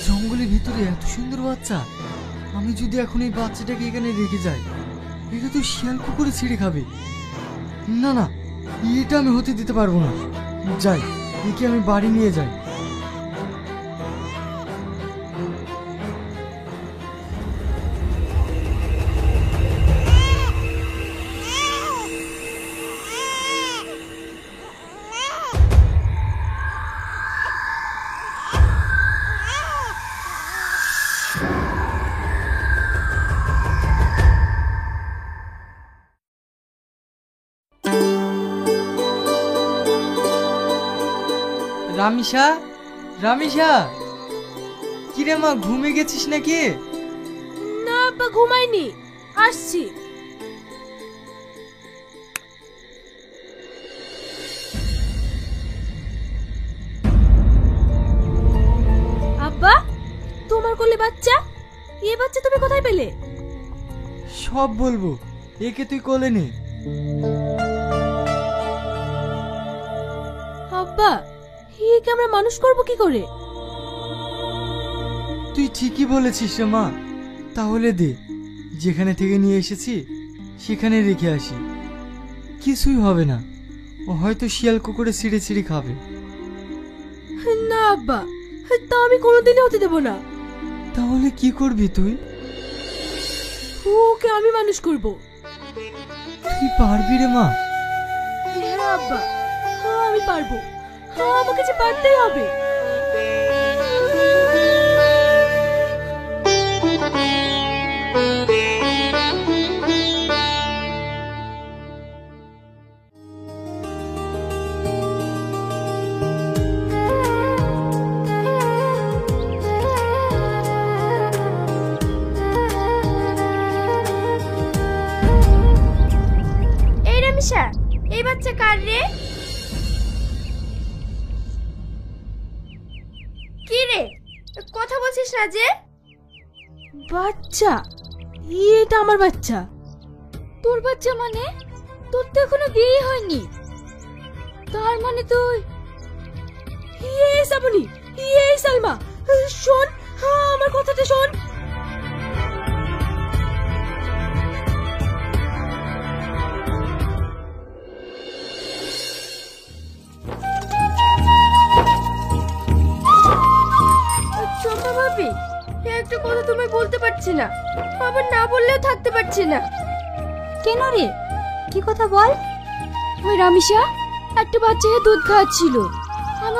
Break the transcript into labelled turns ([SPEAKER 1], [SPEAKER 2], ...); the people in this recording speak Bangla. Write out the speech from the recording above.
[SPEAKER 1] জঙ্গলের ভিতরে এত সুন্দর বাচ্চা, আমি যদি এখন এই বাচ্চাটাকে এখানে রেখে যাই, এটা তো শিয়াল কুকুরে ছিঁড়ে খাবে। না না, এটা আমি হতে দিতে পারবো না। যাই, একে আমি বাড়ি নিয়ে যাই। রামিসা, রামিসা, কিরে মা, ঘুমে গেছিস নাকি?
[SPEAKER 2] না আব্বা, ঘুমাইনি, আসছি। আব্বা, তোমার কোলে বাচ্চা? এই বাচ্চা তুমি কোথায় পেলে?
[SPEAKER 1] সব বলবো, একে তুই কোলে নে।
[SPEAKER 2] আব্বা, একে আমরা মানুষ করব কি করে?
[SPEAKER 1] তুই ঠিকই বলেছিস রে মা। তাহলে দে, যেখানে থেকে নিয়ে এসেছি সেখানে রেখে আসি। কিছুই হবে না, ও হয়তো শিয়াল কুকুরে ছিঁড়ে ছিঁড়ে খাবে।
[SPEAKER 2] না আব্বা, তা আমি কোনোদিনই হতে দেব না।
[SPEAKER 1] তাহলে কি করবি তুই?
[SPEAKER 2] ওকে আমি মানুষ করব।
[SPEAKER 1] তুই পারবি রে মা?
[SPEAKER 2] হ্যাঁ আব্বা, আমি পারবো। আমাকে যে পারতেই হবে। এই রামিসা, এই বাচ্চা কার রে? কি রে, কথা বলছিস না যে? বাচ্চা? এটা আমার বাচ্চা। তোর বাচ্চা মানে? তোর তো এখনো বিয়ে হয়নি। তার মানে তুই সাবনি, সালমা, শোন, আমার কথাটা শোন। চম্পা ভাবি, একটা কথা তুমি বলতে পারছি না, আবার না বললেও থাকতে পারছি না। কেন রে, কি কথা বল? ওই রামিসা একটা বাচ্চাকে দুধ খাওয়াচ্ছিল।